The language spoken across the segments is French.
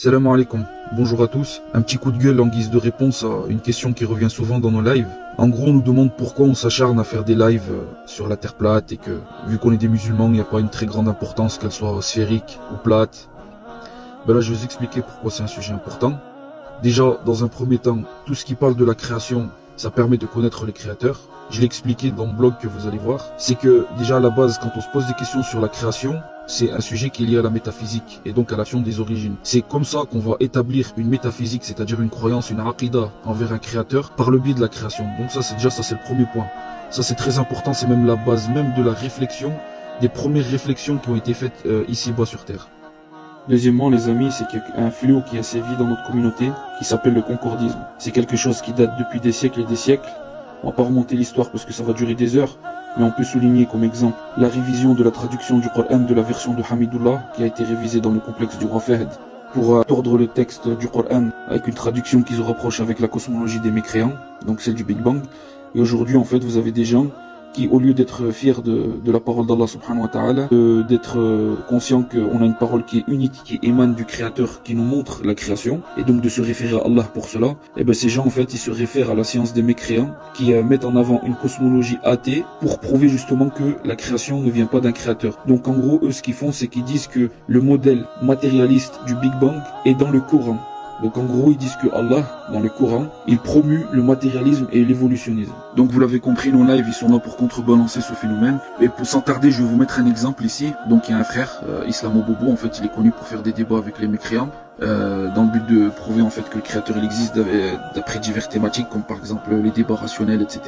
Salam alaikum, bonjour à tous. Un petit coup de gueule en guise de réponse à une question qui revient souvent dans nos lives. En gros, on nous demande pourquoi on s'acharne à faire des lives sur la terre plate et que, vu qu'on est des musulmans, il n'y a pas une très grande importance qu'elle soit sphérique ou plate. Ben là, je vais vous expliquer pourquoi c'est un sujet important. Déjà, dans un premier temps, tout ce qui parle de la création, ça permet de connaître les créateurs. Je l'ai expliqué dans le blog que vous allez voir. C'est que, déjà à la base, quand on se pose des questions sur la création, c'est un sujet qui est lié à la métaphysique et donc à l'action des origines. C'est comme ça qu'on va établir une métaphysique, c'est-à-dire une croyance, une aqida envers un créateur par le biais de la création. Donc ça, c'est le premier point. Ça, c'est très important, c'est même la base même de la réflexion, des premières réflexions qui ont été faites ici-bas sur Terre. Deuxièmement, les amis, c'est qu'il y a un fléau qui a sévi dans notre communauté qui s'appelle le concordisme. C'est quelque chose qui date depuis des siècles et des siècles. On va pas remonter l'histoire parce que ça va durer des heures, mais on peut souligner comme exemple la révision de la traduction du Coran de la version de Hamidullah qui a été révisée dans le complexe du roi Fahd pour tordre le texte du Coran avec une traduction qui se rapproche avec la cosmologie des mécréants, donc celle du Big Bang. Et aujourd'hui, en fait, vous avez des gens qui, au lieu d'être fiers de la parole d'Allah subhanahu wa ta'ala, d'être conscients qu'on a une parole qui est unique, qui émane du créateur, qui nous montre la création, et donc de se référer à Allah pour cela, et ben ces gens en fait ils se réfèrent à la science des mécréants, qui mettent en avant une cosmologie athée pour prouver justement que la création ne vient pas d'un créateur. Donc en gros, eux ce qu'ils font, c'est qu'ils disent que le modèle matérialiste du Big Bang est dans le Coran. Donc en gros, ils disent que Allah, dans le Coran, il promue le matérialisme et l'évolutionnisme. Donc vous l'avez compris, nos lives, ils sont là pour contrebalancer ce phénomène. Et pour sans tarder, je vais vous mettre un exemple ici. Donc il y a un frère, Islamo Bobo, en fait, il est connu pour faire des débats avec les mécréants, dans le but de prouver en fait que le créateur il existe d'après diverses thématiques, comme par exemple les débats rationnels, etc.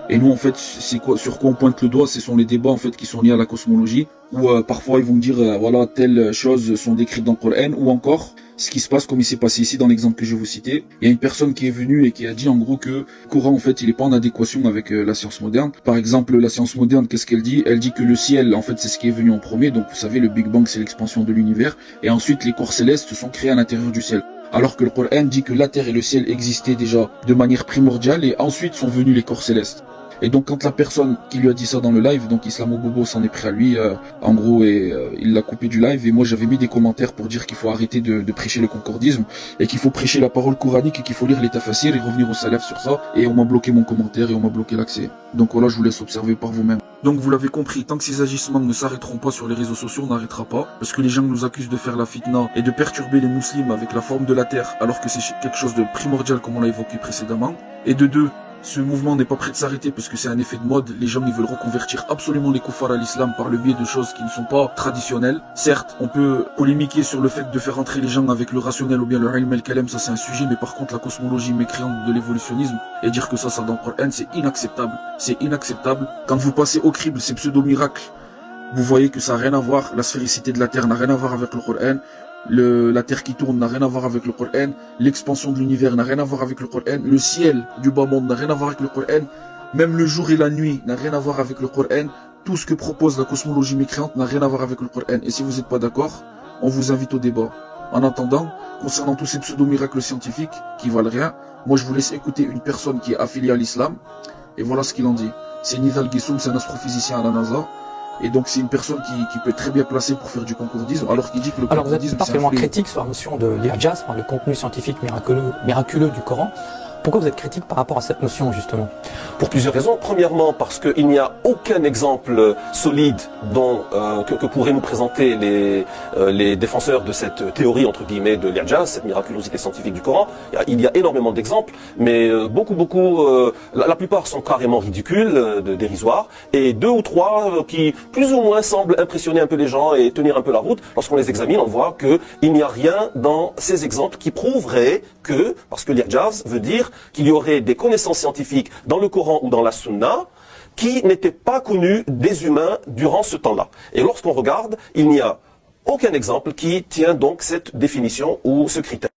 Et nous en fait, c'est quoi, sur quoi on pointe le doigt, ce sont les débats en fait qui sont liés à la cosmologie, où parfois ils vont dire voilà telles choses sont décrites dans le Coran, ou encore ce qui se passe comme il s'est passé ici dans l'exemple que je vais vous citer. Il y a une personne qui est venue et qui a dit en gros que le Coran en fait il est pas en adéquation avec la science moderne. Par exemple, la science moderne, qu'est-ce qu'elle dit? Elle dit que le ciel en fait c'est ce qui est venu en premier, donc vous savez le Big Bang c'est l'expansion de l'univers, et ensuite les corps célestes sont créés à l'intérieur du ciel. Alors que le Coran dit que la terre et le ciel existaient déjà de manière primordiale et ensuite sont venus les corps célestes. Et donc quand la personne qui lui a dit ça dans le live, donc Islamo Bobo s'en est pris à lui, en gros, et il l'a coupé du live, et moi j'avais mis des commentaires pour dire qu'il faut arrêter de prêcher le concordisme, et qu'il faut prêcher la parole coranique, et qu'il faut lire les tafsirs et revenir au salaf sur ça, et on m'a bloqué mon commentaire, et on m'a bloqué l'accès. Donc voilà, je vous laisse observer par vous-même. Donc vous l'avez compris, tant que ces agissements ne s'arrêteront pas sur les réseaux sociaux, on n'arrêtera pas, parce que les gens nous accusent de faire la fitna, et de perturber les musulmans avec la forme de la terre, alors que c'est quelque chose de primordial comme on l'a évoqué précédemment, et de deux, ce mouvement n'est pas prêt de s'arrêter parce que c'est un effet de mode. Les gens ils veulent reconvertir absolument les koufars à l'islam par le biais de choses qui ne sont pas traditionnelles. Certes, on peut polémiquer sur le fait de faire entrer les gens avec le rationnel ou bien le ilm al-kalam, ça c'est un sujet, mais par contre la cosmologie mécréante de l'évolutionnisme et dire que ça dans le Coran, c'est inacceptable. C'est inacceptable. Quand vous passez au crible ces pseudo-miracles, vous voyez que ça n'a rien à voir. La sphéricité de la Terre n'a rien à voir avec le Coran. La terre qui tourne n'a rien à voir avec le Coran, l'expansion de l'univers n'a rien à voir avec le Coran, le ciel du bas monde n'a rien à voir avec le Coran, même le jour et la nuit n'a rien à voir avec le Coran, tout ce que propose la cosmologie mécréante n'a rien à voir avec le Coran. Et si vous n'êtes pas d'accord, on vous invite au débat. En attendant, concernant tous ces pseudo-miracles scientifiques qui valent rien, moi je vous laisse écouter une personne qui est affiliée à l'islam, et voilà ce qu'il en dit. C'est Nidal Guessoum, c'est un astrophysicien à la NASA. Et donc c'est une personne qui peut être très bien placée pour faire du concordisme, alors qu'il dit que le concordisme... Alors vous êtes particulièrement critique sur la notion de l'irjaz, le contenu scientifique miraculeux du Coran. Pourquoi vous êtes critique par rapport à cette notion, justement? Pour plusieurs raisons. Premièrement, parce qu'il n'y a aucun exemple solide que pourraient nous présenter les défenseurs de cette théorie, entre guillemets, de l'irjaz, cette miraculosité scientifique du Coran. Il y a énormément d'exemples, mais la plupart sont carrément ridicules, dérisoires, et deux ou trois qui, plus ou moins, semblent impressionner un peu les gens et tenir un peu la route. Lorsqu'on les examine, on voit qu'il n'y a rien dans ces exemples qui prouverait que, parce que l'irjaz veut dire qu'il y aurait des connaissances scientifiques dans le Coran ou dans la Sunna qui n'étaient pas connues des humains durant ce temps-là. Et lorsqu'on regarde, il n'y a aucun exemple qui tient donc cette définition ou ce critère.